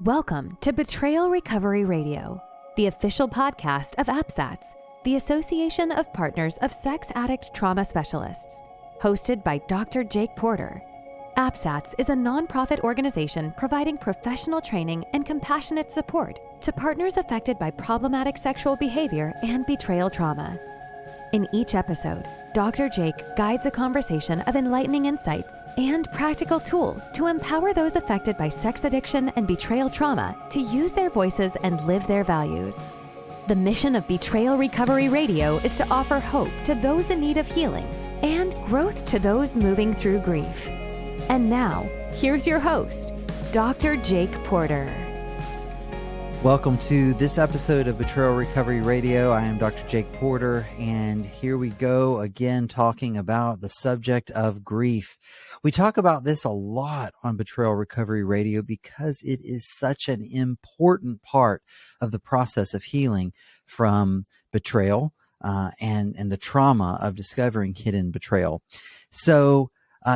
Welcome to Betrayal Recovery Radio, the official podcast of APSATS, the Association of Partners of Sex Addict Trauma Specialists, hosted by Dr. Jake Porter. APSATS is a nonprofit organization providing professional training and compassionate support to partners affected by problematic sexual behavior and betrayal trauma. In each episode, Dr. Jake guides a conversation of enlightening insights and practical tools to empower those affected by sex addiction and betrayal trauma to use their voices and live their values. The mission of Betrayal Recovery Radio is to offer hope to those in need of healing and growth to those moving through grief. And now, here's your host, Dr. Jake Porter. Welcome to this episode of Betrayal Recovery Radio. I am Dr. Jake Porter, and here we go again talking about the subject of grief. We talk about this a lot on Betrayal Recovery Radio because it is such an important part of the process of healing from betrayal and the trauma of discovering hidden betrayal. So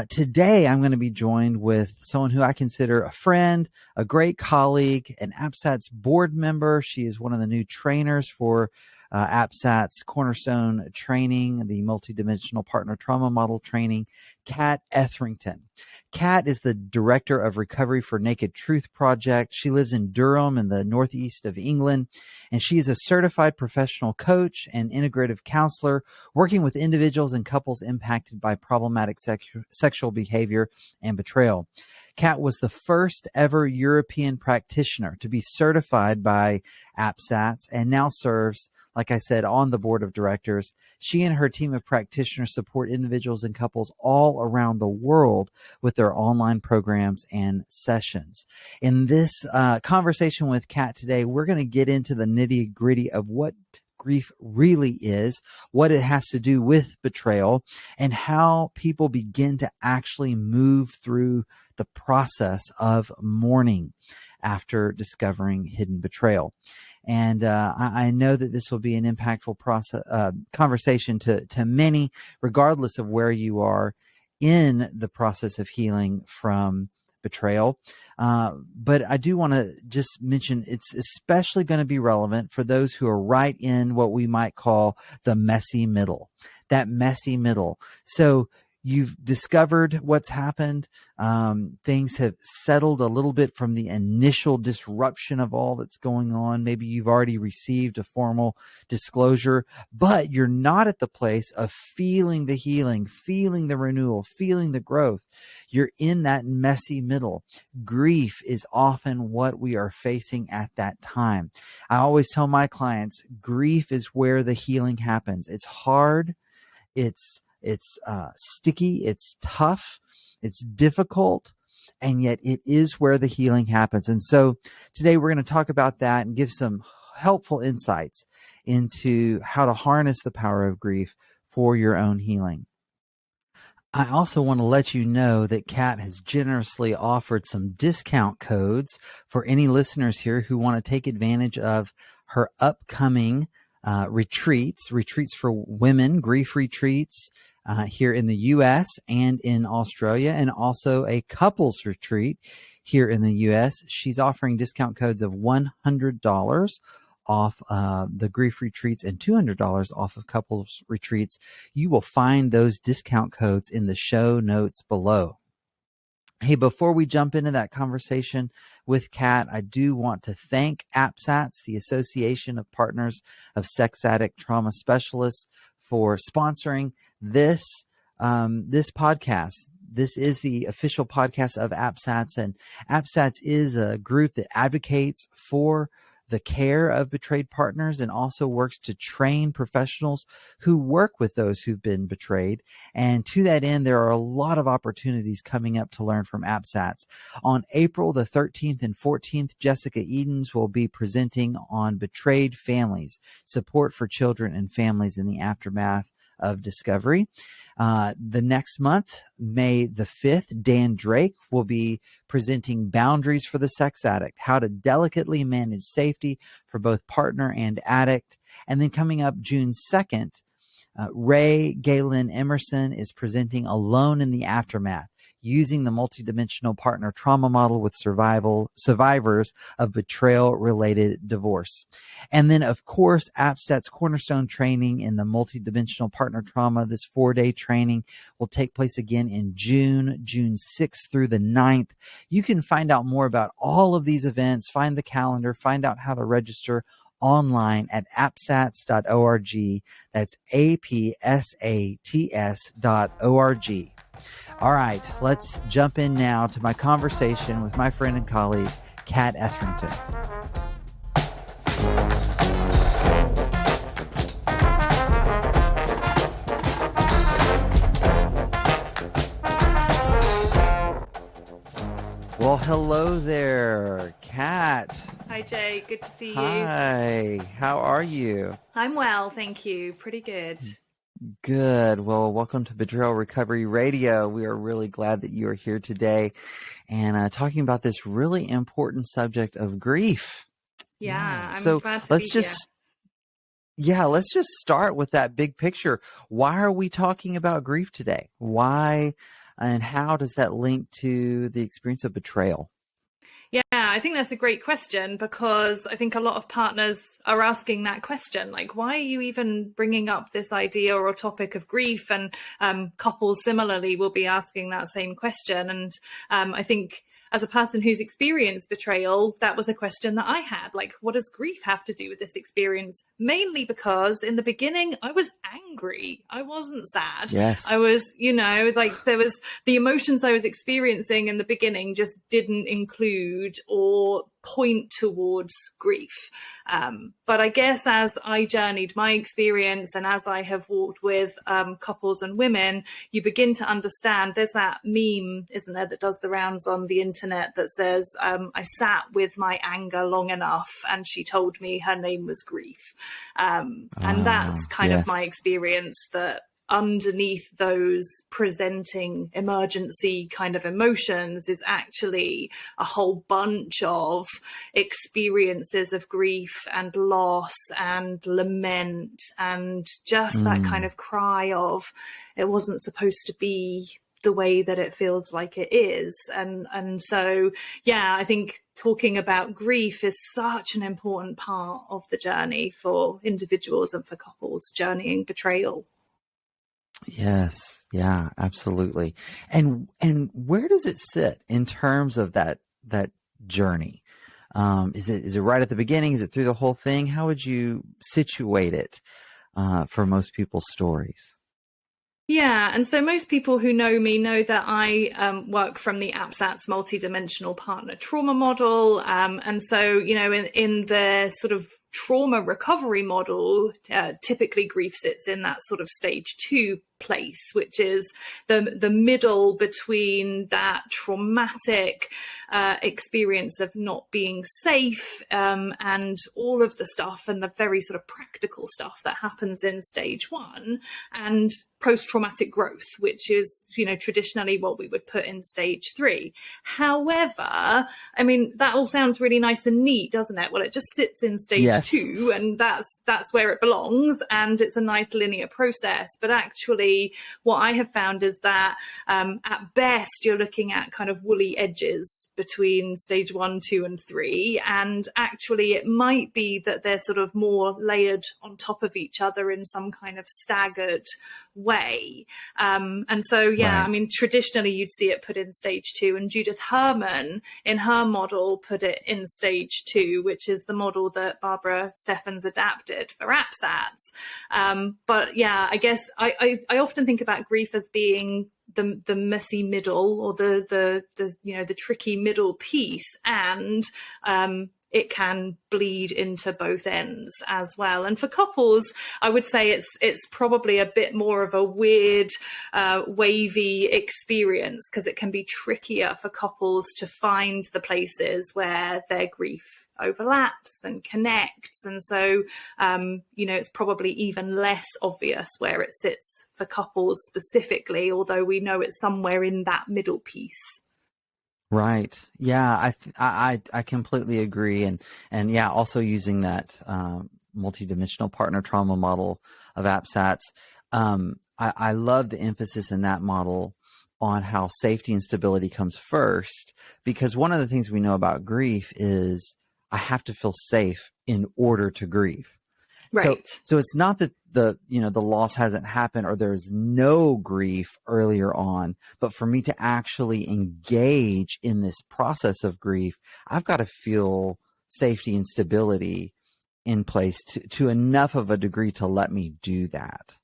today, I'm going to be joined with someone who I consider a friend, a great colleague, an APSATS board member. She is one of the new trainers for APSATS Cornerstone Training, the Multidimensional Partner Trauma Model Training, Kat Etherington. Kat is the Director of Recovery for Naked Truth Project. She lives in Durham in the northeast of England, and she is a certified professional coach and integrative counselor working with individuals and couples impacted by problematic sexual behavior and betrayal. Kat was the first ever European practitioner to be certified by APSATS and now serves, like I said, on the board of directors. She and her team of practitioners support individuals and couples all around the world with their online programs and sessions. In this conversation with Kat today, we're going to get into the nitty-gritty of what grief really is, what it has to do with betrayal, and how people begin to actually move through the process of mourning after discovering hidden betrayal. And I know that this will be an impactful conversation to many, regardless of where you are in the process of healing from betrayal. But I do want to just mention it's especially going to be relevant for those who are right in what we might call the messy middle, that messy middle. So you've discovered what's happened. Things have settled a little bit from the initial disruption of all that's going on. Maybe you've already received a formal disclosure, but you're not at the place of feeling the healing, feeling the renewal, feeling the growth. You're in that messy middle. Grief is often what we are facing at that time. I always tell my clients, grief is where the healing happens. It's hard. It's sticky, it's tough, it's difficult, and yet it is where the healing happens. And so today we're going to talk about that and give some helpful insights into how to harness the power of grief for your own healing. I also want to let you know that Kat has generously offered some discount codes for any listeners here who want to take advantage of her upcoming retreats for women, grief retreats, here in the U.S. and in Australia, and also a couples retreat here in the U.S. She's offering discount codes of $100 off the grief retreats and $200 off of couples retreats. You will find those discount codes in the show notes below. Hey, before we jump into that conversation with Kat, I do want to thank APSATS, the Association of Partners of Sex Addict Trauma Specialists, for sponsoring this podcast. This is the official podcast of APSATS, and APSATS is a group that advocates for the care of betrayed partners and also works to train professionals who work with those who've been betrayed. And to that end, there are a lot of opportunities coming up to learn from APSATS. On April the 13th and 14th, Jessica Edens will be presenting on betrayed families, support for children and families in the aftermath of discovery. The next month, May the 5th, Dan Drake will be presenting Boundaries for the Sex Addict, how to delicately manage safety for both partner and addict. And then coming up June 2nd, Ray Galen Emerson is presenting Alone in the Aftermath, using the multidimensional partner trauma model with survivors of betrayal-related divorce. And then, of course, AppStat's cornerstone training in the multidimensional partner trauma. This 4-day training will take place again in June 6th through the 9th. You can find out more about all of these events, find the calendar, find out how to register online at appsats.org. That's APSATS.org. All right, let's jump in now to my conversation with my friend and colleague, Kat Etherington. Well, hello there, Kat. Hi, Jay. Good to see you. Hi. How are you? I'm well, thank you. Pretty good. Good. Well, welcome to Betrayal Recovery Radio. We are really glad that you are here today and talking about this really important subject of grief. Yeah, I'm so glad to let's be just let's just start with that big picture. Why are we talking about grief today? Why and how does that link to the experience of betrayal? Yeah, I think that's a great question, because I think a lot of partners are asking that question, like, why are you even bringing up this idea or a topic of grief? And couples similarly will be asking that same question. And I think as a person who's experienced betrayal, that was a question that I had, like, what does grief have to do with this experience? Mainly because in the beginning, I was angry. I wasn't sad. Yes. I was, there was the emotions I was experiencing in the beginning just didn't include or point towards grief. But I guess as I journeyed my experience and as I have walked with couples and women, you begin to understand there's that meme, isn't there, that does the rounds on the internet that says, I sat with my anger long enough and she told me her name was grief. And that's kind of my experience, that underneath those presenting emergency kind of emotions is actually a whole bunch of experiences of grief and loss and lament and just that kind of cry of, it wasn't supposed to be the way that it feels like it is. And so, yeah, I think talking about grief is such an important part of the journey for individuals and for couples journeying betrayal. Yes. Yeah, absolutely. And where does it sit in terms of that journey? Is it right at the beginning? Is it through the whole thing? How would you situate it for most people's stories? Yeah, and so most people who know me know that I work from the AppSats multidimensional partner trauma model. And so, in the sort of trauma recovery model, typically grief sits in that sort of stage 2 place, which is the middle between that traumatic experience of not being safe and all of the stuff and the very sort of practical stuff that happens in stage 1, and post-traumatic growth, which is, traditionally what we would put in stage 3. However, I mean, that all sounds really nice and neat, doesn't it? Well, it just sits in stage 2, and that's where it belongs, and it's a nice linear process. But actually, what I have found is that at best, you're looking at kind of woolly edges between stage 1, 2, and 3. And actually, it might be that they're sort of more layered on top of each other in some kind of staggered way. And so, I mean, traditionally you'd see it put in stage 2, and Judith Herman in her model put it in stage 2, which is the model that Barbara Steffens adapted for AppSats. But yeah, I guess I often think about grief as being the messy middle, or the tricky middle piece, and it can bleed into both ends as well. And for couples, I would say it's probably a bit more of a weird, wavy experience, because it can be trickier for couples to find the places where their grief overlaps and connects. And so, it's probably even less obvious where it sits for couples specifically, although we know it's somewhere in that middle piece. Right. Yeah, I completely agree. And yeah, also using that multidimensional partner trauma model of AppSats. I love the emphasis in that model on how safety and stability comes first, because one of the things we know about grief is I have to feel safe in order to grieve. Right. So it's not that the loss hasn't happened or there's no grief earlier on, but for me to actually engage in this process of grief, I've got to feel safety and stability in place to enough of a degree to let me do that.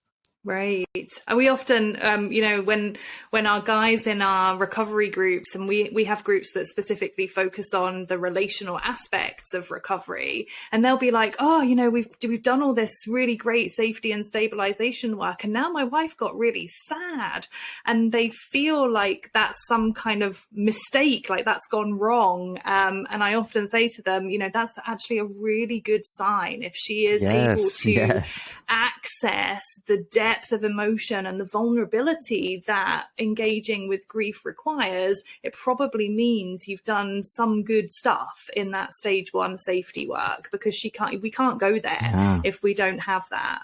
Right. And we often, when our guys in our recovery groups, and we have groups that specifically focus on the relational aspects of recovery, and they'll be like, oh, we've done all this really great safety and stabilization work, and now my wife got really sad, and they feel like that's some kind of mistake, like that's gone wrong. And I often say to them, that's actually a really good sign. If she is able to access the depth of emotion and the vulnerability that engaging with grief requires, it probably means you've done some good stuff in that stage 1 safety work, because we can't go there if we don't have that.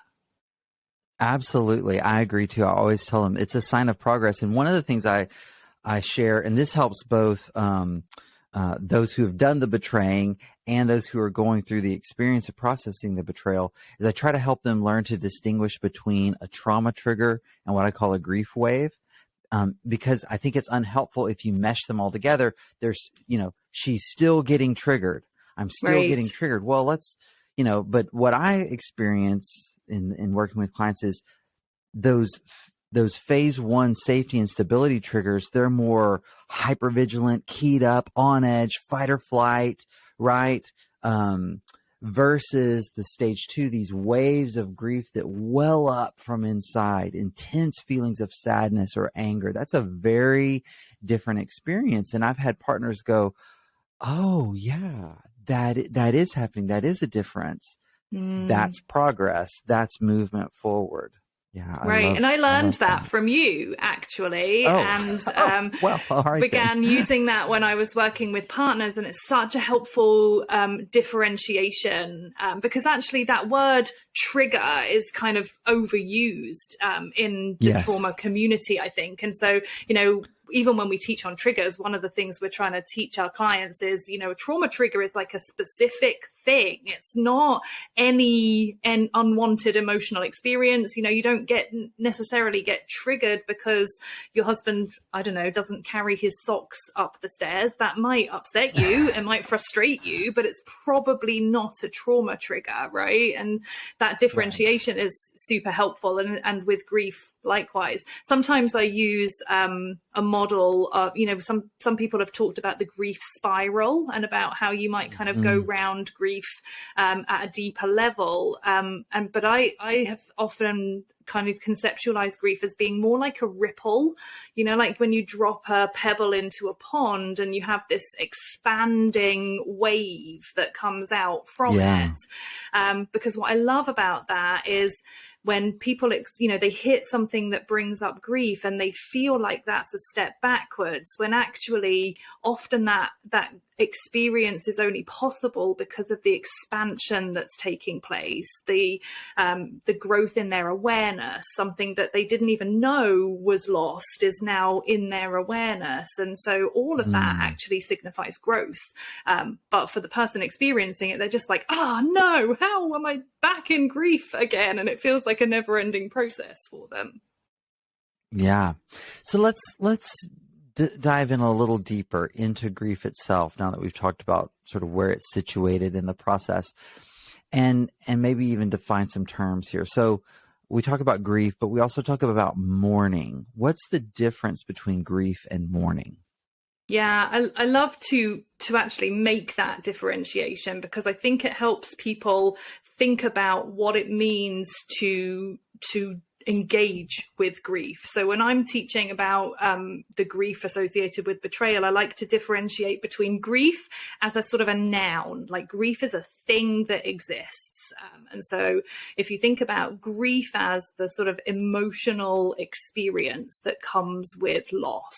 Absolutely. I agree too. I always tell them it's a sign of progress. And one of the things I share, and this helps both those who have done the betraying and those who are going through the experience of processing the betrayal, is I try to help them learn to distinguish between a trauma trigger and what I call a grief wave. Because I think it's unhelpful if you mesh them all together. There's, she's still getting triggered. I'm still getting triggered. Well, but what I experience in working with clients is those phase 1 safety and stability triggers, they're more hypervigilant, keyed up, on edge, fight or flight, right? Versus the stage 2, these waves of grief that well up from inside, intense feelings of sadness or anger. That's a very different experience. And I've had partners go, oh yeah, that is happening. That is a difference. That's progress. That's movement forward. Yeah, I learned that from you, actually, and began using that when I was working with partners. And it's such a helpful differentiation, because actually that word trigger is kind of overused in the trauma community, I think. And so, even when we teach on triggers, one of the things we're trying to teach our clients is, a trauma trigger is like a specific thing. It's not any unwanted emotional experience. You don't necessarily get triggered because your husband, I don't know, doesn't carry his socks up the stairs. That might upset you. It might frustrate you, but it's probably not a trauma trigger, right? And that differentiation is super helpful. And with grief, likewise. Sometimes I use a model of, some people have talked about the grief spiral and about how you might kind of go round grief at a deeper level. But I have often kind of conceptualized grief as being more like a ripple, like when you drop a pebble into a pond and you have this expanding wave that comes out from it. Because what I love about that is when people, they hit something that brings up grief and they feel like that's a step backwards, when actually often that experience is only possible because of the expansion that's taking place, the growth in their awareness. Something that they didn't even know was lost is now in their awareness. And so all of that actually signifies growth. But for the person experiencing it, they're just like, no, how am I back in grief again? And it feels like a never-ending process for them. Yeah. So let's dive in a little deeper into grief itself, now that we've talked about sort of where it's situated in the process, and maybe even define some terms here. So we talk about grief, but we also talk about mourning. What's the difference between grief and mourning? Yeah, I love to actually make that differentiation, because I think it helps people think about what it means to engage with grief. So when I'm teaching about the grief associated with betrayal, I like to differentiate between grief as a sort of a noun, like grief is a thing that exists. And so if you think about grief as the sort of emotional experience that comes with loss,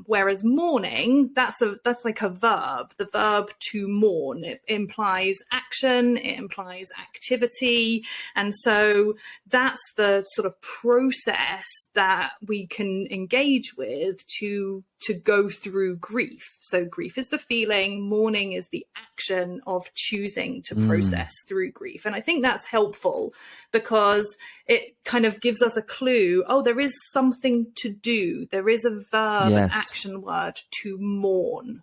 whereas mourning, that's like a verb, the verb to mourn. It implies action, it implies activity. And so that's the sort of process that we can engage with to go through grief. So grief is the feeling, mourning is the action of choosing to process through grief. And I think that's helpful because it kind of gives us a clue. Oh, there is something to do. There is a verb, an action word, to mourn.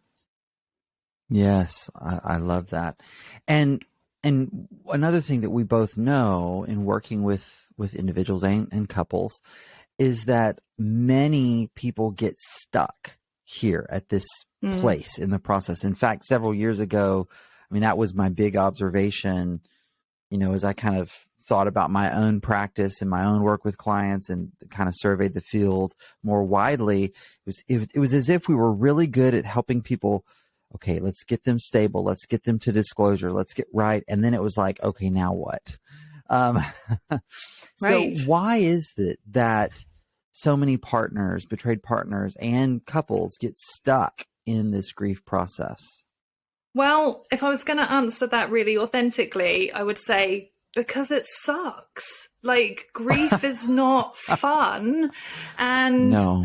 Yes, I love that. And another thing that we both know in working with individuals and couples is that many people get stuck here at this place in the process. In fact, several years ago, I mean, that was my big observation, as I kind of thought about my own practice and my own work with clients and kind of surveyed the field more widely. It was as if we were really good at helping people. Okay, let's get them stable. Let's get them to disclosure. Let's get right. And then it was like, okay, now what? So why is it that so many partners, betrayed partners and couples get stuck in this grief process? Well, if I was going to answer that really authentically, I would say because it sucks. Like grief is not fun. And no.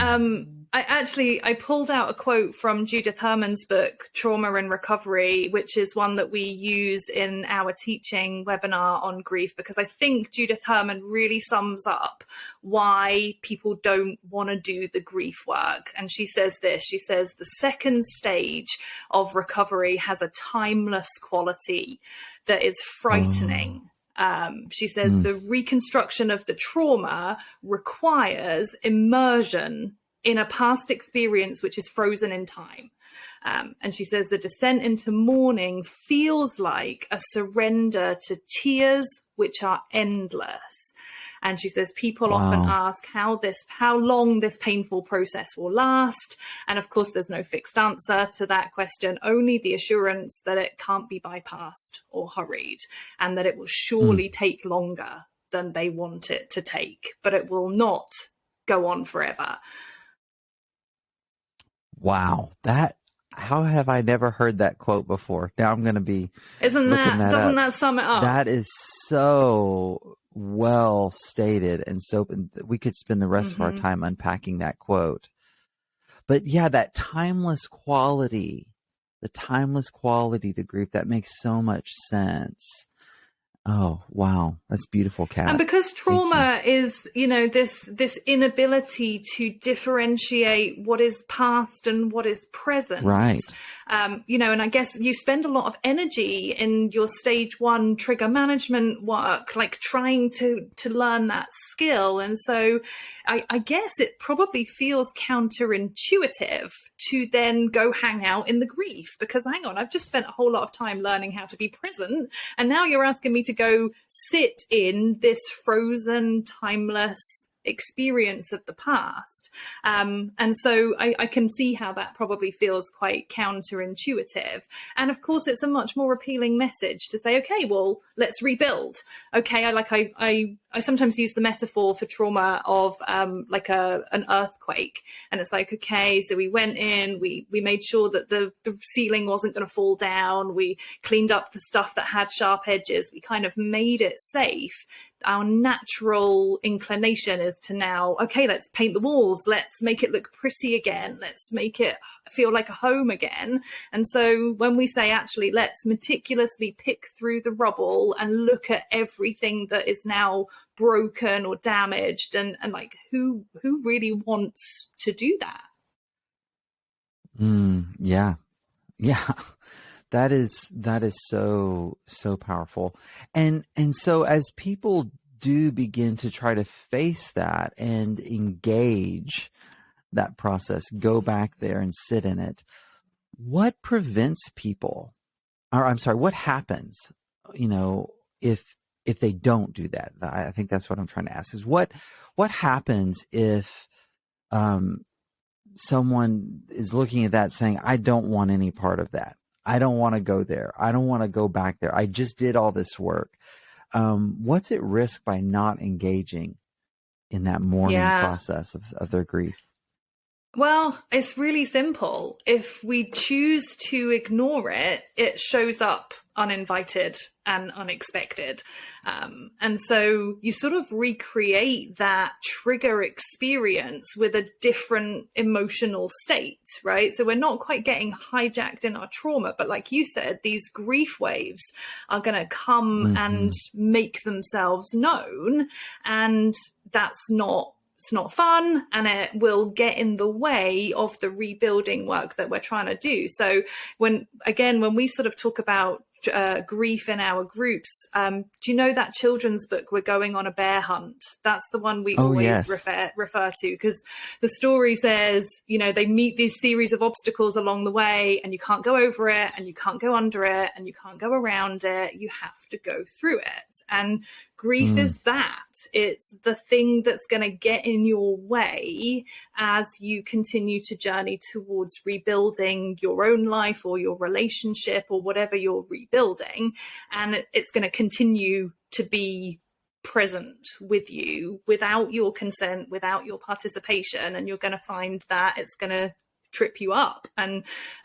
I pulled out a quote from Judith Herman's book, Trauma and Recovery, which is one that we use in our teaching webinar on grief, because I think Judith Herman really sums up why people don't want to do the grief work. And she says this, she says, the second stage of recovery has a timeless quality that is frightening. She says the reconstruction of the trauma requires immersion in a past experience which is frozen in time. And she says the descent into mourning feels like a surrender to tears which are endless. And she says people often ask how long this painful process will last. And of course, there's no fixed answer to that question, only the assurance that it can't be bypassed or hurried, and that it will surely take longer than they want it to take, but it will not go on forever. Wow. How have I never heard that quote before? Now I'm going to be doesn't that sum it up? That is so well stated. And so we could spend the rest of our time unpacking that quote. But yeah, that timeless quality to grief, that makes so much sense. Oh, wow. That's beautiful, Kat. And because trauma is, this inability to differentiate what is past and what is present. Right. And I guess you spend a lot of energy in your stage 1 trigger management work, like trying to learn that skill. And so I guess it probably feels counterintuitive to then go hang out in the grief, because hang on, I've just spent a whole lot of time learning how to be present. And now you're asking me to go sit in this frozen, timeless experience of the past. And so I can see how that probably feels quite counterintuitive. And of course, it's a much more appealing message to say, okay, well, let's rebuild. Okay, I sometimes use the metaphor for trauma of like an earthquake. And it's like, okay, so we went in, we made sure that the ceiling wasn't going to fall down. We cleaned up the stuff that had sharp edges. We kind of made it safe. Our natural inclination is to now, okay, let's paint the walls. Let's make it look pretty again. Let's make it feel like a home again. And so when we say, actually, let's meticulously pick through the rubble and look at everything that is now broken or damaged, and like who really wants to do that? Yeah. That is so powerful. And so as people do begin to try to face that and engage that process, go back there and sit in it, what prevents people, or I'm sorry, what happens, if they don't do that? I think that's what I'm trying to ask, is what happens if someone is looking at that saying, I don't want any part of that. I don't want to go there. I don't want to go back there. I just did all this work. What's at risk by not engaging in that mourning process of their grief? Well, it's really simple. If we choose to ignore it, it shows up uninvited and unexpected. And so you sort of recreate that trigger experience with a different emotional state, right? So we're not quite getting hijacked in our trauma, but like you said, these grief waves are going to come and make themselves known. And it's not fun, and it will get in the way of the rebuilding work that we're trying to do. So when we sort of talk about grief in our groups, do you know that children's book, We're Going on a Bear Hunt? That's the one we always refer to, because the story says, they meet these series of obstacles along the way, and you can't go over it, and you can't go under it, and you can't go around it. You have to go through it. And grief is that. It's the thing that's going to get in your way as you continue to journey towards rebuilding your own life or your relationship or whatever you're rebuilding. And it's going to continue to be present with you without your consent, without your participation. And you're going to find that it's going to trip you up. And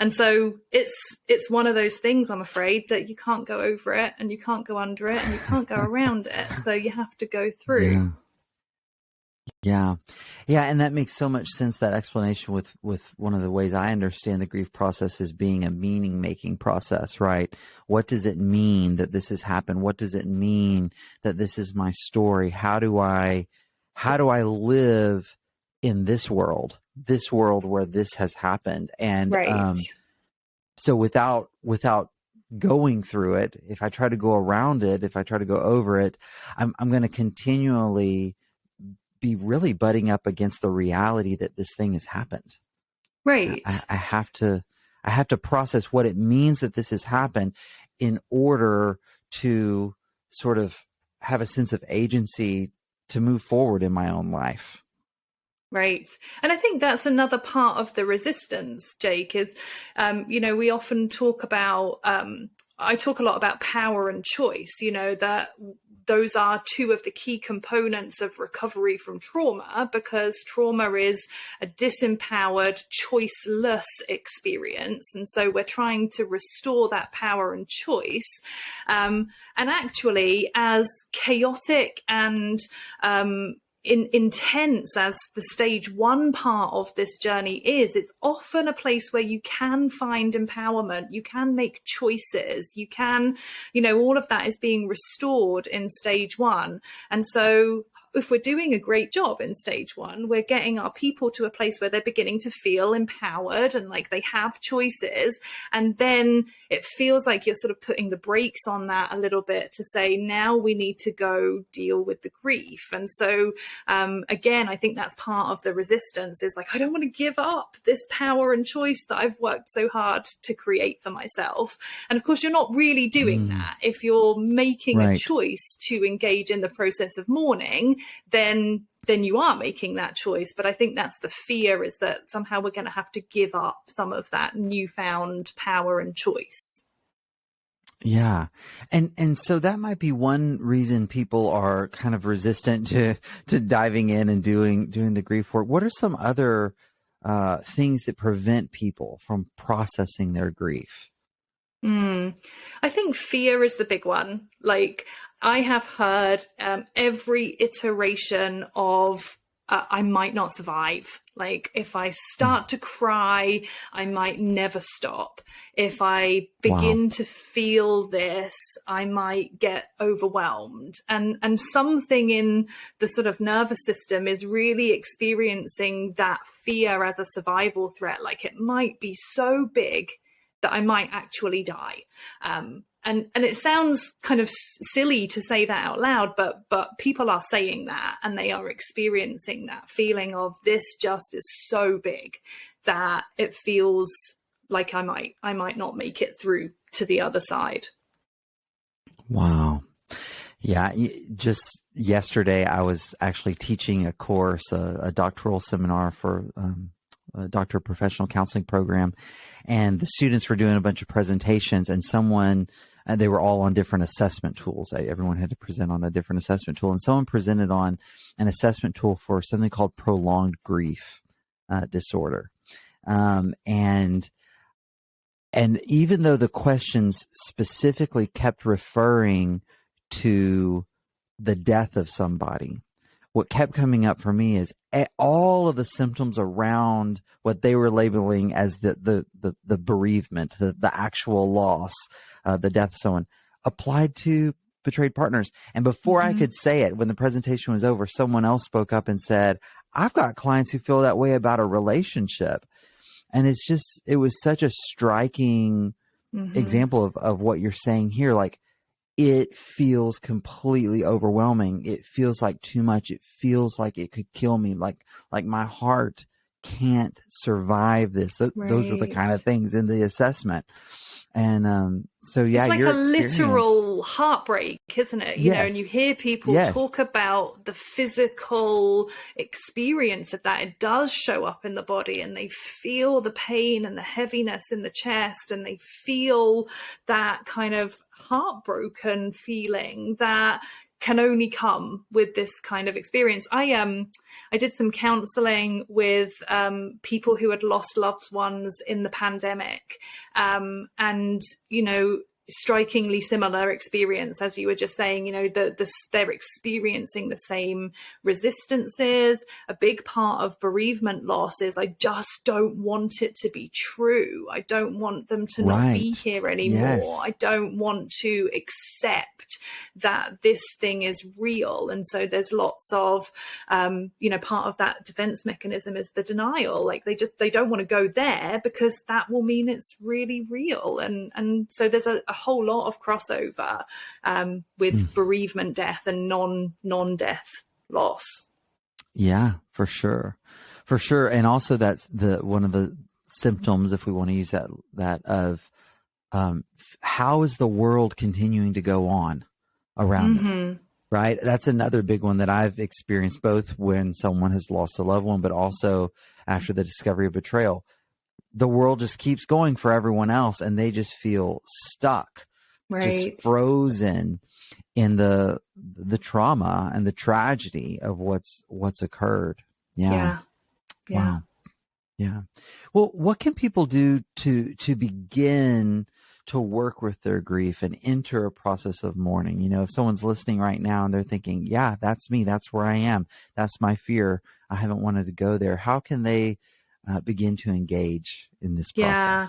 so it's one of those things, I'm afraid, that you can't go over it, and you can't go under it, and you can't go around it. So you have to go through. Yeah. And that makes so much sense, that explanation with one of the ways I understand the grief process as being a meaning making process, right? What does it mean that this has happened? What does it mean that this is my story? How do I live in this world where this has happened? And so without going through it, if I try to go around it, if I try to go over it, I'm going to continually be really butting up against the reality that this thing has happened. Right. I have to process what it means that this has happened in order to sort of have a sense of agency to move forward in my own life. Right. And I think that's another part of the resistance, Jake, is, we often talk about, I talk a lot about power and choice, that those are two of the key components of recovery from trauma, because trauma is a disempowered, choiceless experience. And so we're trying to restore that power and choice. And actually, as chaotic and intense as the stage one part of this journey is, it's often a place where you can find empowerment, you can make choices, you can, all of that is being restored in stage one. And so if we're doing a great job in stage one, we're getting our people to a place where they're beginning to feel empowered and like they have choices. And then it feels like you're sort of putting the brakes on that a little bit to say, now we need to go deal with the grief. And so, again, I think that's part of the resistance, is like, I don't want to give up this power and choice that I've worked so hard to create for myself. And of course, you're not really doing that. If you're making a choice to engage in the process of mourning, then you are making that choice. But I think that's the fear, is that somehow we're going to have to give up some of that newfound power and choice. Yeah. And so that might be one reason people are kind of resistant to diving in and doing the grief work. What are some other things that prevent people from processing their grief? I think fear is the big one. Like, I have heard every iteration of I might not survive. Like, if I start to cry, I might never stop. If I begin to feel this, I might get overwhelmed. And something in the sort of nervous system is really experiencing that fear as a survival threat. Like, it might be so big that I might actually die. And it sounds kind of silly to say that out loud, but people are saying that, and they are experiencing that feeling of, this just is so big that it feels like I might not make it through to the other side. Wow. Yeah. Just yesterday, I was actually teaching a course, a doctoral seminar for a doctor of professional counseling program. And the students were doing a bunch of presentations, and they were all on different assessment tools. Everyone had to present on a different assessment tool. And someone presented on an assessment tool for something called prolonged grief disorder. And And even though the questions specifically kept referring to the death of somebody, what kept coming up for me is all of the symptoms around what they were labeling as the bereavement, the actual loss, the death of someone, applied to betrayed partners. And before I could say it, when the presentation was over, someone else spoke up and said, I've got clients who feel that way about a relationship. And it was such a striking example of what you're saying here. Like, it feels completely overwhelming. It feels like too much. It feels like it could kill me. Like my heart can't survive this. Those were the kind of things in the assessment. And so, yeah, it's like a literal heartbreak, isn't it? You know, and you hear people talk about the physical experience of that. It does show up in the body, and they feel the pain and the heaviness in the chest, and they feel that kind of heartbroken feeling that can only come with this kind of experience. I did some counseling with people who had lost loved ones in the pandemic, and you know, strikingly similar experience, as you were just saying. You know, they're experiencing the same resistances. A big part of bereavement loss is, I just don't want it to be true. I don't want them to not be here anymore. I don't want to accept that this thing is real. And so there's lots of, you know, part of that defense mechanism is the denial. Like they don't want to go there because that will mean it's really real. And so there's a whole lot of crossover with bereavement death and non-death loss. Yeah, for sure. And also that's one of the symptoms, if we want to use that of how is the world continuing to go on around me, right? That's another big one that I've experienced, both when someone has lost a loved one, but also after the discovery of betrayal. The world just keeps going for everyone else, and they just feel stuck, just frozen in the trauma and the tragedy of what's occurred. Yeah. Wow. Yeah. Well, what can people do to begin to work with their grief and enter a process of mourning? You know, if someone's listening right now and they're thinking, yeah, that's me, that's where I am, that's my fear, I haven't wanted to go there, how can they begin to engage in this process? Yeah,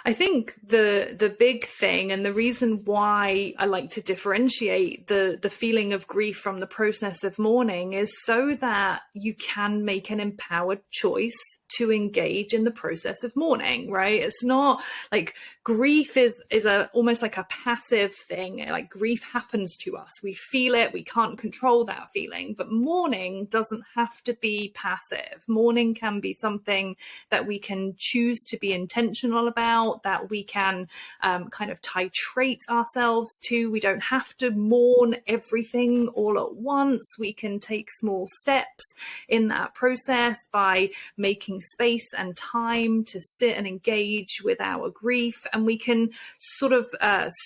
I think the big thing, and the reason why I like to differentiate the feeling of grief from the process of mourning, is so that you can make an empowered choice to engage in the process of mourning, right? It's not like grief is almost like a passive thing. Like, grief happens to us. We feel it. We can't control that feeling. But mourning doesn't have to be passive. Mourning can be something that we can choose to be intentional about, that we can kind of titrate ourselves to. We don't have to mourn everything all at once. We can take small steps in that process by making space and time to sit and engage with our grief. And we can sort of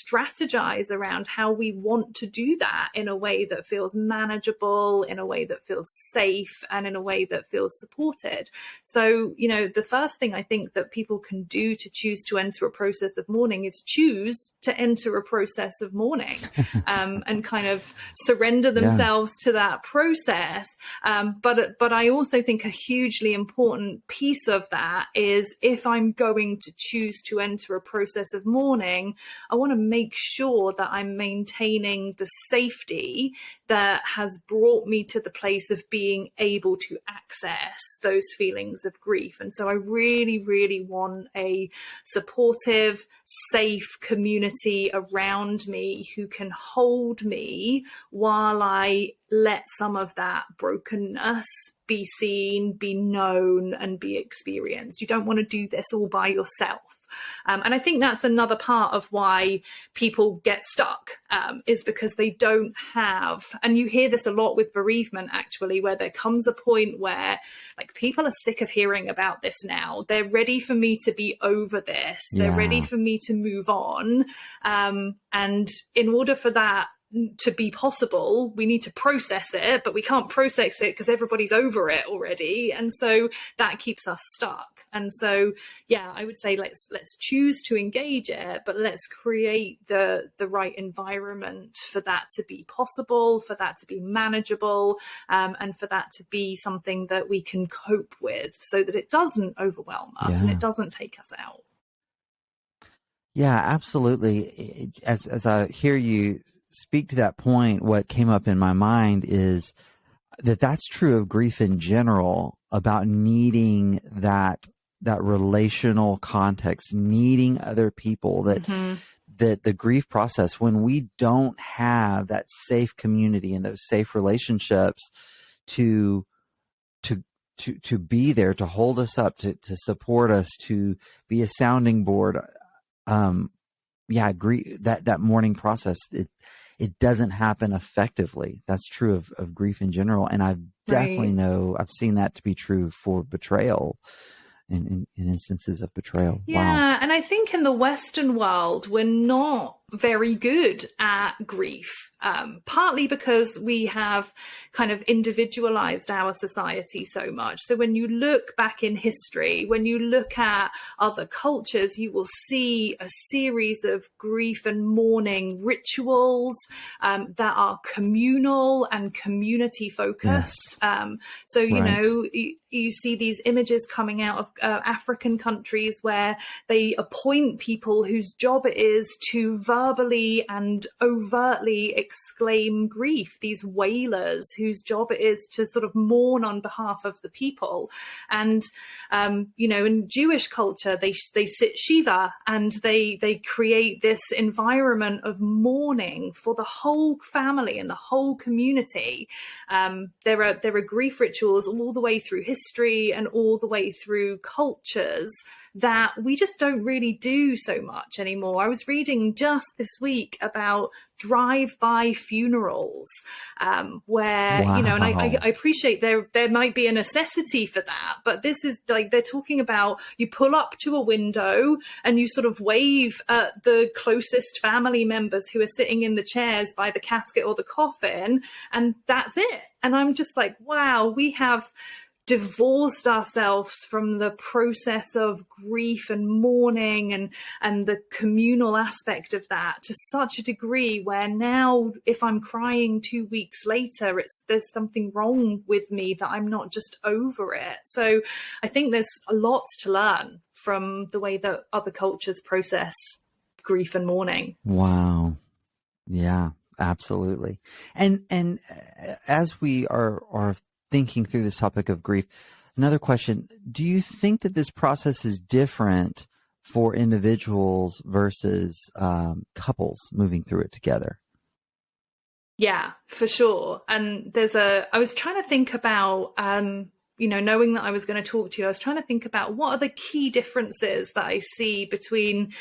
strategize around how we want to do that in a way that feels manageable, in a way that feels safe, and in a way that feels supported. So, you know, the first thing I think that people can do to choose to enter a process of mourning is choose to enter a process of mourning, and kind of surrender themselves to that process. But I also think a hugely important piece of that is, if I'm going to choose to enter a process of mourning, I want to make sure that I'm maintaining the safety that has brought me to the place of being able to access those feelings of grief. And so I really, really want a supportive, safe community around me who can hold me while I let some of that brokenness be seen, be known, and be experienced. You don't want to do this all by yourself. And I think that's another part of why people get stuck, is because they don't have, and you hear this a lot with bereavement actually, where there comes a point where, like, people are sick of hearing about this now. They're ready for me to be over this. They're ready for me to move on. And in order for that to be possible, we need to process it, but we can't process it because everybody's over it already. And so that keeps us stuck. And so, yeah, I would say let's choose to engage it, but let's create the right environment for that to be possible, for that to be manageable, and for that to be something that we can cope with so that it doesn't overwhelm us and it doesn't take us out. Yeah, absolutely. As I hear you speak to that point, what came up in my mind is that that's true of grief in general, about needing that relational context, needing other people, that the grief process, when we don't have that safe community and those safe relationships to be there, to hold us up, to support us, to be a sounding board. Grief, that mourning process, it doesn't happen effectively. That's true of grief in general. And I've definitely I've seen that to be true for betrayal in instances of betrayal. Yeah. Wow. And I think in the Western world, we're not very good at grief, partly because we have kind of individualized our society so much. So when you look back in history, when you look at other cultures, you will see a series of grief and mourning rituals that are communal and community focused. Yes. So, you know, you see these images coming out of African countries where they appoint people whose job it is to verbally and overtly exclaim grief, these wailers whose job it is to sort of mourn on behalf of the people. And, you know, in Jewish culture, they sit Shiva and they create this environment of mourning for the whole family and the whole community. There are grief rituals all the way through history and all the way through cultures that we just don't really do so much anymore. I was reading just this week about drive-by funerals, where, you know, and I appreciate there might be a necessity for that, but this is like, they're talking about, you pull up to a window and you sort of wave at the closest family members who are sitting in the chairs by the casket or the coffin, and that's it. And I'm just like, wow, we have divorced ourselves from the process of grief and mourning and the communal aspect of that to such a degree where now if I'm crying 2 weeks later, there's something wrong with me, that I'm not just over it. So I think there's lots to learn from the way that other cultures process grief and mourning. Wow. Yeah, absolutely. And as we are thinking through this topic of grief, another question: do you think that this process is different for individuals versus couples moving through it together? Yeah, for sure. And I was trying to think about, you know, knowing that I was going to talk to you, I was trying to think about what are the key differences that I see between,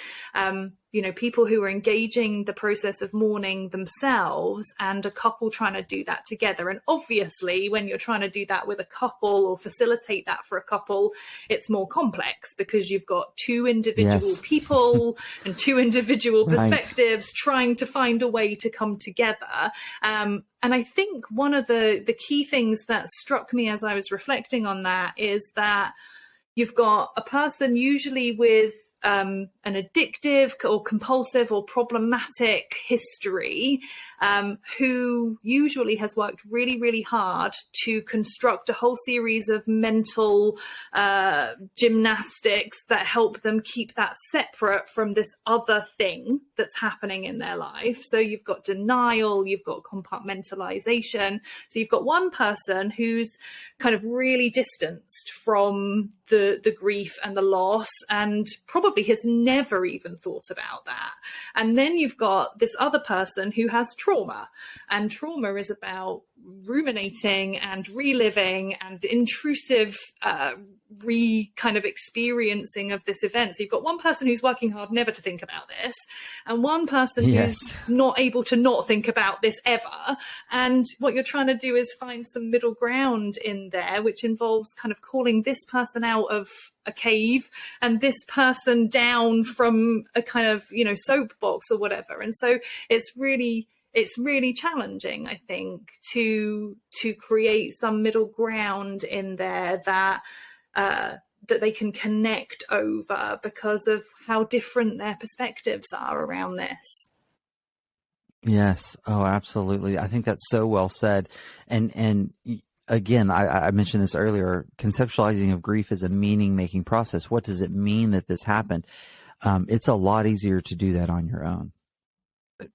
you know, people who are engaging the process of mourning themselves and a couple trying to do that together. And obviously, when you're trying to do that with a couple or facilitate that for a couple, it's more complex because you've got two individual people and two individual perspectives trying to find a way to come together. And I think one of the key things that struck me as I was reflecting on that is that you've got a person usually with an addictive or compulsive or problematic history, who usually has worked really, really hard to construct a whole series of mental gymnastics that help them keep that separate from this other thing that's happening in their life. So you've got denial, you've got compartmentalization. So you've got one person who's kind of really distanced from the grief and the loss and probably has never even thought about that. And then you've got this other person who has trauma, and trauma is about ruminating and reliving and intrusive kind of experiencing of this event. So you've got one person who's working hard never to think about this, and one person who's not able to not think about this ever. And what you're trying to do is find some middle ground in there, which involves kind of calling this person out of a cave and this person down from a kind of, you know, soapbox or whatever. And so it's really it's really challenging, I think, to create some middle ground in there that they can connect over because of how different their perspectives are around this. Yes. Oh, absolutely. I think that's so well said. And again, I mentioned this earlier, conceptualizing of grief is a meaning-making process. What does it mean that this happened? It's a lot easier to do that on your own.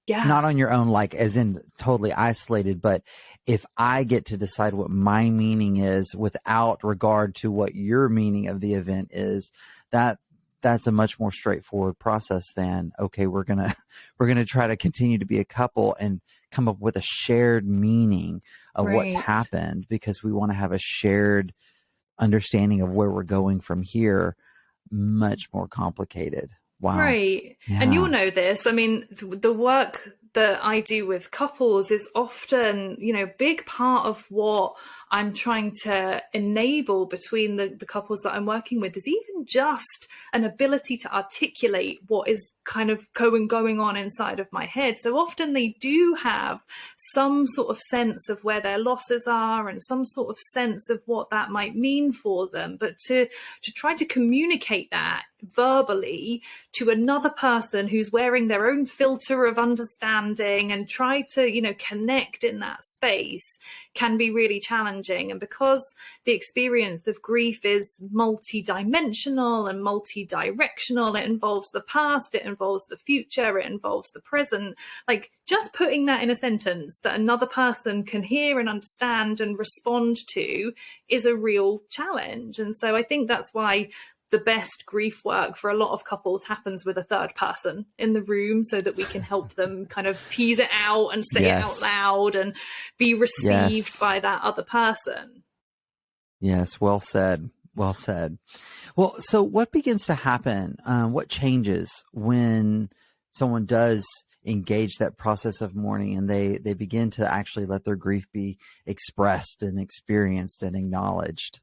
Yeah. Not on your own, like as in totally isolated, but if I get to decide what my meaning is without regard to what your meaning of the event is, that's a much more straightforward process than, okay, we're going to try to continue to be a couple and come up with a shared meaning of what's happened, because we want to have a shared understanding of where we're going from here. Much more complicated. Wow. Right. Yeah. And you'll know this. I mean, the work that I do with couples is often, big part of what I'm trying to enable between the couples that I'm working with is even just an ability to articulate what is kind of going on inside of my head. So often they do have some sort of sense of where their losses are and some sort of sense of what that might mean for them. But to try to communicate that verbally to another person who's wearing their own filter of understanding and try to, connect in that space can be really challenging. And because the experience of grief is multi-dimensional and multi-directional, it involves the past, it involves the future, it involves the present, like just putting that in a sentence that another person can hear and understand and respond to is a real challenge. And so I think that's why the best grief work for a lot of couples happens with a third person in the room, so that we can help them kind of tease it out and say it out loud and be received by that other person. Yes. Well said. Well said. Well, so what begins to happen? What changes when someone does engage that process of mourning and they begin to actually let their grief be expressed and experienced and acknowledged?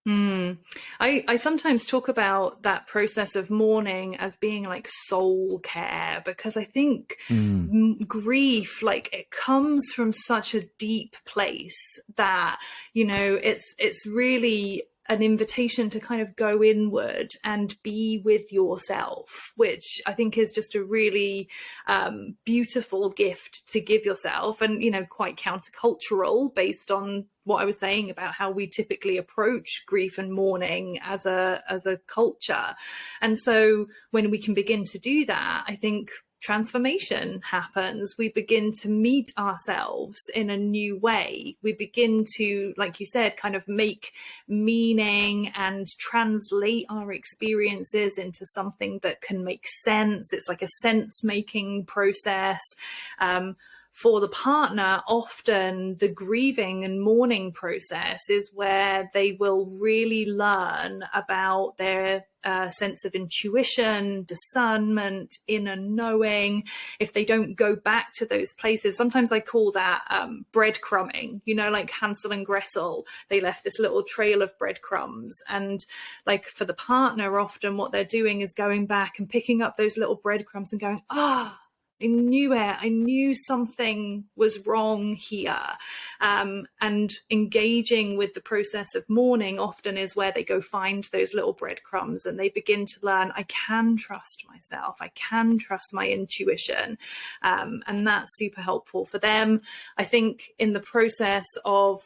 I sometimes talk about that process of mourning as being like soul care, because I think grief, like it comes from such a deep place that, it's really an invitation to kind of go inward and be with yourself, which I think is just a really beautiful gift to give yourself, and, quite countercultural based on what I was saying about how we typically approach grief and mourning as a culture. And so when we can begin to do that, I think transformation happens. We begin to meet ourselves in a new way. We begin to, like you said, kind of make meaning and translate our experiences into something that can make sense. It's like a sense-making process. For the partner, often the grieving and mourning process is where they will really learn about their sense of intuition, discernment, inner knowing. If they don't go back to those places, sometimes I call that breadcrumbing, like Hansel and Gretel, they left this little trail of breadcrumbs. And like for the partner, often what they're doing is going back and picking up those little breadcrumbs and going, I knew it. I knew something was wrong here. And engaging with the process of mourning often is where they go find those little breadcrumbs and they begin to learn, I can trust myself. I can trust my intuition. And that's super helpful for them. I think in the process of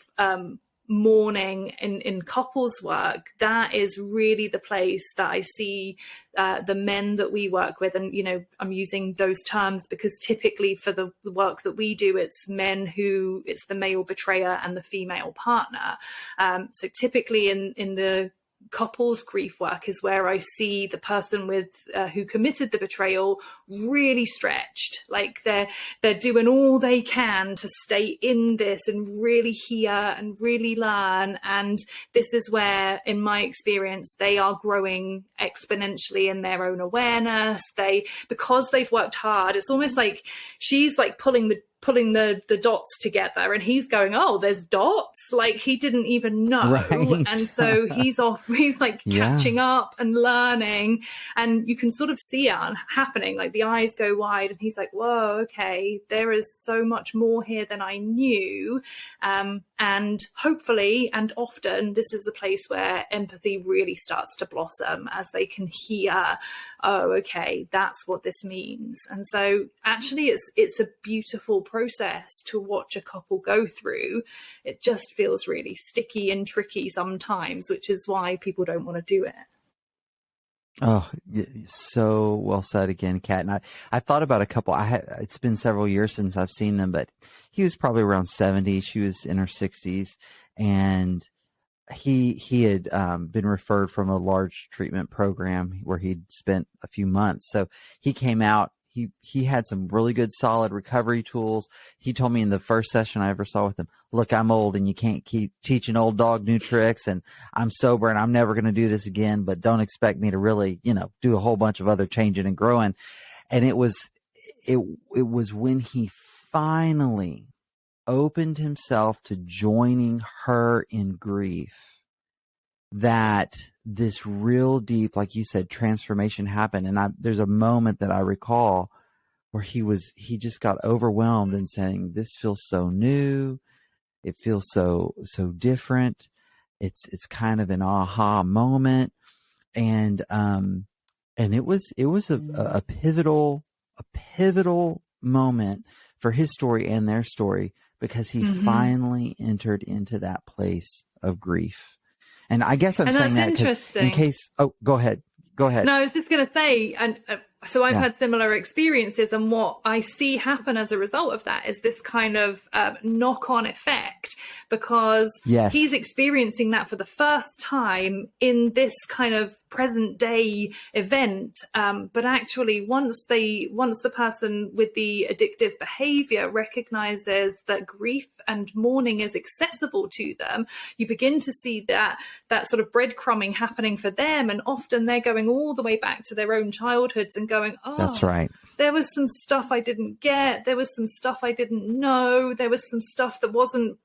mourning in couples work, that is really the place that I see the men that we work with, and I'm using those terms because typically for the work that we do, it's men who, it's the male betrayer and the female partner. So typically in the couples grief work is where I see the person with who committed the betrayal really stretched, like they're doing all they can to stay in this and really hear and really learn. And this is where, in my experience, they are growing exponentially in their own awareness. Because they've worked hard, it's almost like she's like pulling pulling the dots together, and he's going, oh, there's dots, like he didn't even know. Right. And so he's like catching up and learning, and you can sort of see it happening, like the eyes go wide and he's like, whoa, okay, there is so much more here than I knew. And hopefully, and often, this is a place where empathy really starts to blossom as they can hear, oh, okay, that's what this means. And so actually it's a beautiful process to watch a couple go through. It just feels really sticky and tricky sometimes, which is why people don't want to do it. Oh, so well said again, Kat. And I thought about a couple. It's been several years since I've seen them, but he was probably around 70. She was in her 60s, and he had been referred from a large treatment program where he'd spent a few months. So he came out. He had some really good, solid recovery tools. He told me in the first session I ever saw with him, look, I'm old and you can't keep teaching old dog new tricks, and I'm sober and I'm never going to do this again, but don't expect me to really, do a whole bunch of other changing and growing. And it was when he finally opened himself to joining her in grief that this real deep, like you said, transformation happened. And there's a moment that I recall where he just got overwhelmed and saying, this feels so new. It feels so different. It's kind of an aha moment. And it was a pivotal moment for his story and their story, because he finally entered into that place of grief. And I guess I'm saying that interesting. In case, go ahead. No, I was just going to say, and so I've had similar experiences, and what I see happen as a result of that is this kind of knock-on effect, because he's experiencing that for the first time in this kind of present day event, but actually once the person with the addictive behavior recognizes that grief and mourning is accessible to them, you begin to see that sort of breadcrumbing happening for them, and often they're going all the way back to their own childhoods and going, oh, that's right, there was some stuff I didn't get, there was some stuff I didn't know, there was some stuff that wasn't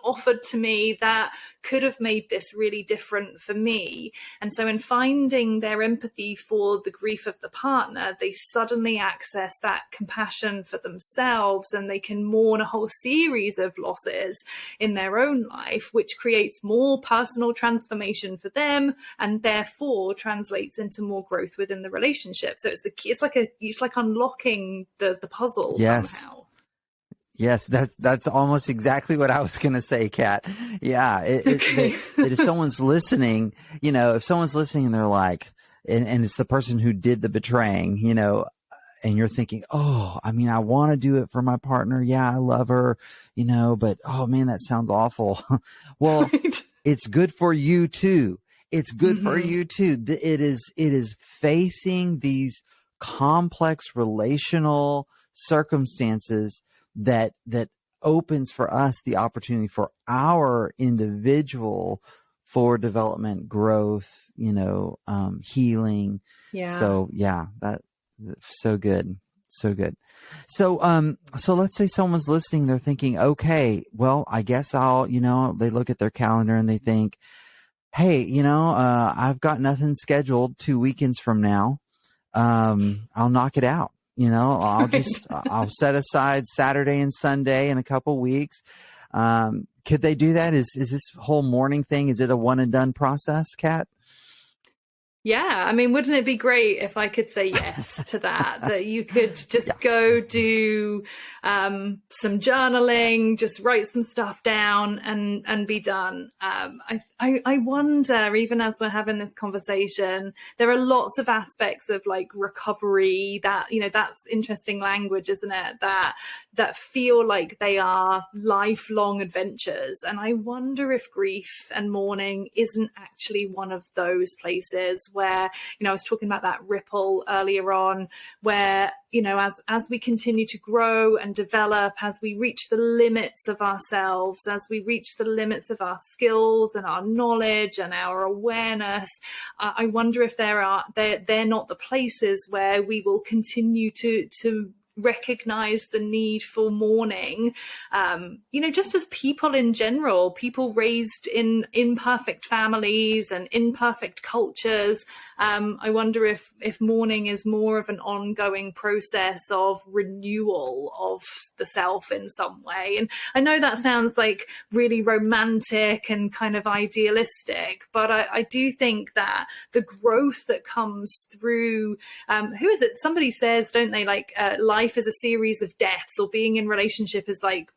offered to me that could have made this really different for me. And so in finding their empathy for the grief of the partner, they suddenly access that compassion for themselves, and they can mourn a whole series of losses in their own life, which creates more personal transformation for them, and therefore translates into more growth within the relationship. So it's like unlocking the puzzle somehow. Yes, that's almost exactly what I was going to say, Kat. Yeah, if someone's listening, if someone's listening and they're like, and it's the person who did the betraying, and you're thinking, oh, I mean, I want to do it for my partner. Yeah, I love her, but oh man, that sounds awful. Well, It's good for you too. It's good for you too. It is facing these complex relational circumstances that opens for us the opportunity for our individual forward development, growth, healing. Yeah. So that's so good. So good. So let's say someone's listening, they're thinking, okay, well, I guess they look at their calendar and they think, hey, I've got nothing scheduled 2 weekends from now. I'll knock it out. I'll set aside Saturday and Sunday in a couple weeks. Could they do that? Is this whole mourning thing, is it a one and done process, Kat? Yeah, I mean, wouldn't it be great if I could say yes to that you could just go do some journaling, just write some stuff down and be done. I wonder, even as we're having this conversation, there are lots of aspects of like recovery that, that's interesting language, isn't it? That feel like they are lifelong adventures. And I wonder if grief and mourning isn't actually one of those places where, I was talking about that ripple earlier on, where, as we continue to grow and develop, as we reach the limits of ourselves, as we reach the limits of our skills and our knowledge and our awareness, I wonder if they're not the places where we will continue to recognize the need for mourning, just as people in general, people raised in imperfect families and imperfect cultures. I wonder if mourning is more of an ongoing process of renewal of the self in some way. And I know that sounds like really romantic and kind of idealistic, but I do think that the growth that comes through, who is it? Somebody says, don't they, like life is a series of deaths, or being in relationship is like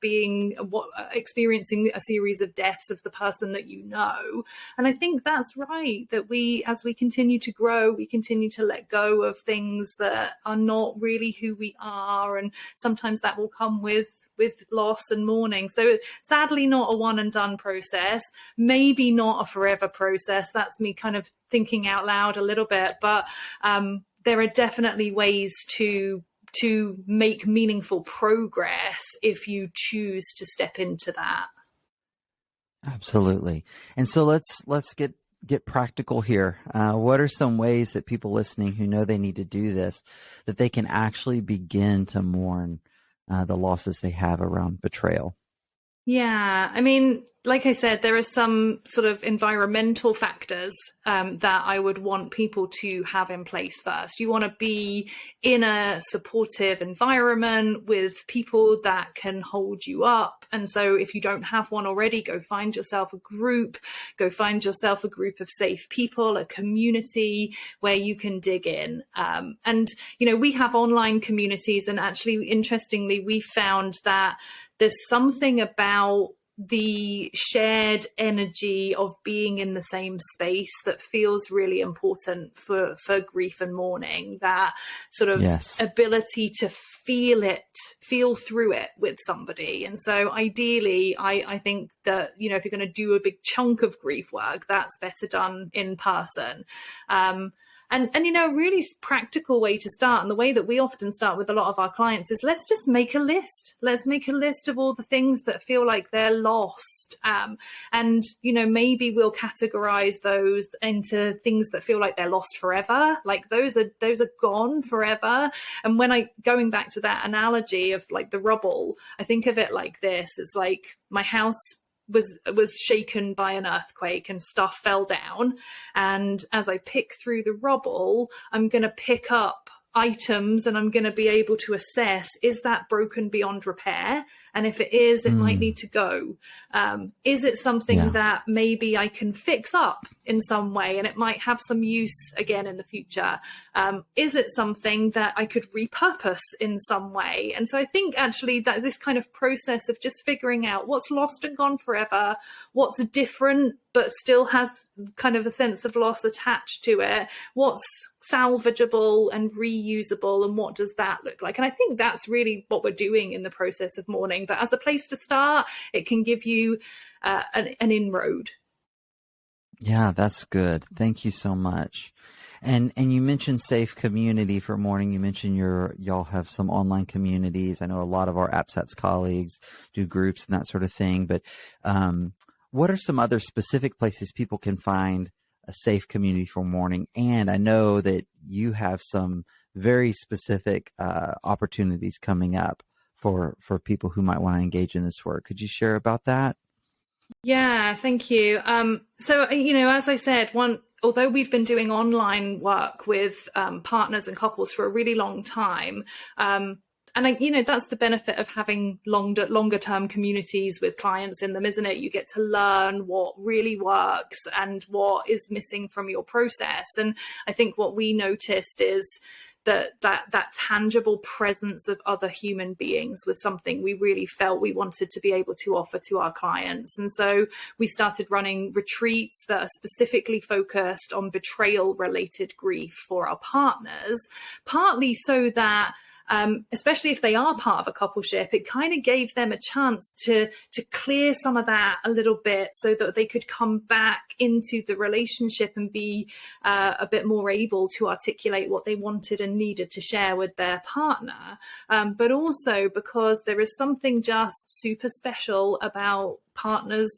experiencing a series of deaths of the person that you know. And I think that's right, that as we continue to grow, we continue to let go of things that are not really who we are, and sometimes that will come with loss and mourning. So sadly, not a one and done process, maybe not a forever process. That's me kind of thinking out loud a little bit, but there are definitely ways to make meaningful progress if you choose to step into that. Absolutely. And so let's get practical here. What are some ways that people listening who know they need to do this, that they can actually begin to mourn the losses they have around betrayal? Yeah, I mean, like I said, there are some sort of environmental factors that I would want people to have in place first. You want to be in a supportive environment with people that can hold you up. And so if you don't have one already, go find yourself a group of safe people, a community where you can dig in. And, we have online communities, and actually, interestingly, we found that there's something about the shared energy of being in the same space that feels really important for grief and mourning, that sort of ability to feel through it with somebody. And so ideally, I think that, if you're going to do a big chunk of grief work, that's better done in person. And a really practical way to start, and the way that we often start with a lot of our clients, is let's just make a list. Let's make a list of all the things that feel like they're lost. And maybe we'll categorize those into things that feel like they're lost forever. Like those are gone forever. And going back to that analogy of like the rubble, I think of it like this. It's like my house was shaken by an earthquake and stuff fell down. And as I pick through the rubble, I'm going to pick up items, and I'm going to be able to assess, is that broken beyond repair? And if it is, it might need to go. Is it something that maybe I can fix up in some way, and it might have some use again in the future? Is it something that I could repurpose in some way? And so I think actually that this kind of process of just figuring out what's lost and gone forever, what's different but still has kind of a sense of loss attached to it, what's salvageable and reusable, and what does that look like? And I think that's really what we're doing in the process of mourning. But as a place to start, it can give you an inroad. Yeah, that's good. Thank you so much. And you mentioned safe community for mourning. You mentioned y'all have some online communities. I know a lot of our AppSats colleagues do groups and that sort of thing. But what are some other specific places people can find a safe community for mourning? And I know that you have some very specific opportunities coming up for people who might want to engage in this work. Could you share about that? Yeah, thank you. So, as I said, although we've been doing online work with partners and couples for a really long time, and that's the benefit of having longer term communities with clients in them, isn't it? You get to learn what really works and what is missing from your process. And I think what we noticed is that tangible presence of other human beings was something we really felt we wanted to be able to offer to our clients. And so we started running retreats that are specifically focused on betrayal related grief for our partners, partly so that especially if they are part of a coupleship, it kind of gave them a chance to clear some of that a little bit, so that they could come back into the relationship and be a bit more able to articulate what they wanted and needed to share with their partner. But also because there is something just super special about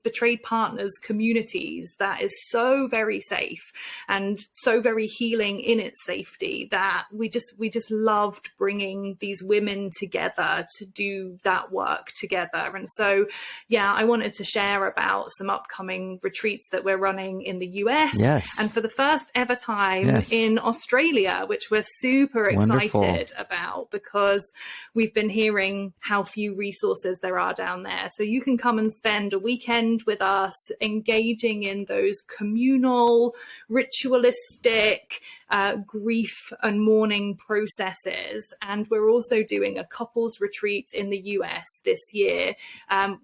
betrayed partners communities that is so very safe and so very healing in its safety that we just loved bringing these women together to do that work together. And so, yeah, I wanted to share about some upcoming retreats that we're running in the US, and for the first ever time in Australia, which we're super excited about, because we've been hearing how few resources there are down there. So you can come and spend a weekend with us engaging in those communal, ritualistic grief and mourning processes. And we're also doing a couples retreat in the US this year,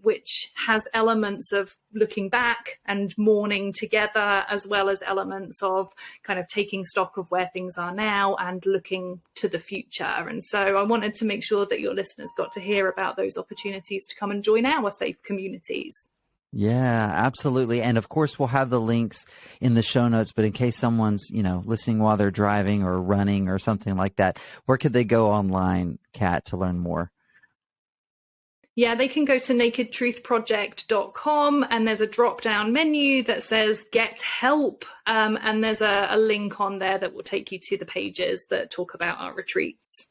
which has elements of looking back and mourning together, as well as elements of kind of taking stock of where things are now and looking to the future. And so I wanted to make sure that your listeners got to hear about those opportunities to come and join our safe communities. Yeah, absolutely. And of course, we'll have the links in the show notes, but in case someone's, listening while they're driving or running or something like that, where could they go online, Kat, to learn more? Yeah, they can go to nakedtruthproject.com, and there's a drop-down menu that says Get Help. And there's a link on there that will take you to the pages that talk about our retreats.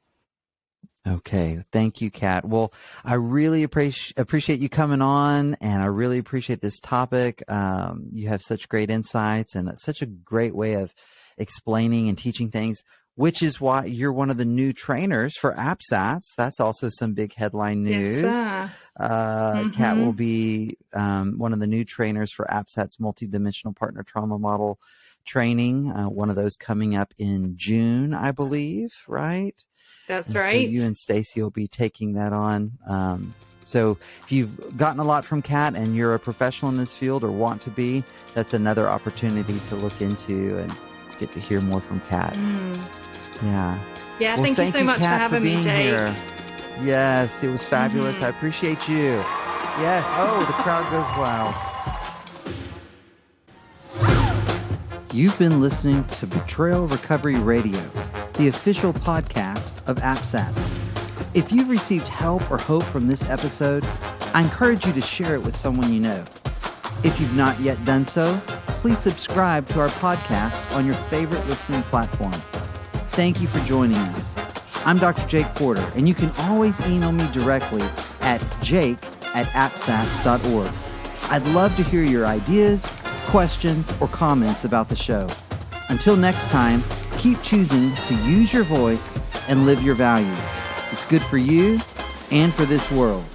Okay. Thank you, Kat. Well, I really appreciate you coming on, and I really appreciate this topic. You have such great insights and such a great way of explaining and teaching things, which is why you're one of the new trainers for AppSats. That's also some big headline news. Yes, Kat will be one of the new trainers for AppSats Multidimensional Partner Trauma Model training. One of those coming up in June, I believe, right? That's right. So you and Stacy will be taking that on. So if you've gotten a lot from Kat and you're a professional in this field or want to be, that's another opportunity to look into and get to hear more from Kat. Yeah. Yeah, well, thank you so much Kat, for having me, Jake. Here. Yes, it was fabulous. I appreciate you. Yes. Oh, the crowd goes wild. You've been listening to Betrayal Recovery Radio, the official podcast of AppSats. If you've received help or hope from this episode, I encourage you to share it with someone you know. If you've not yet done so, please subscribe to our podcast on your favorite listening platform. Thank you for joining us. I'm Dr. Jake Porter, and you can always email me directly at jake@appsats.org. I'd love to hear your ideas, questions, or comments about the show. Until next time, keep choosing to use your voice and live your values. It's good for you and for this world.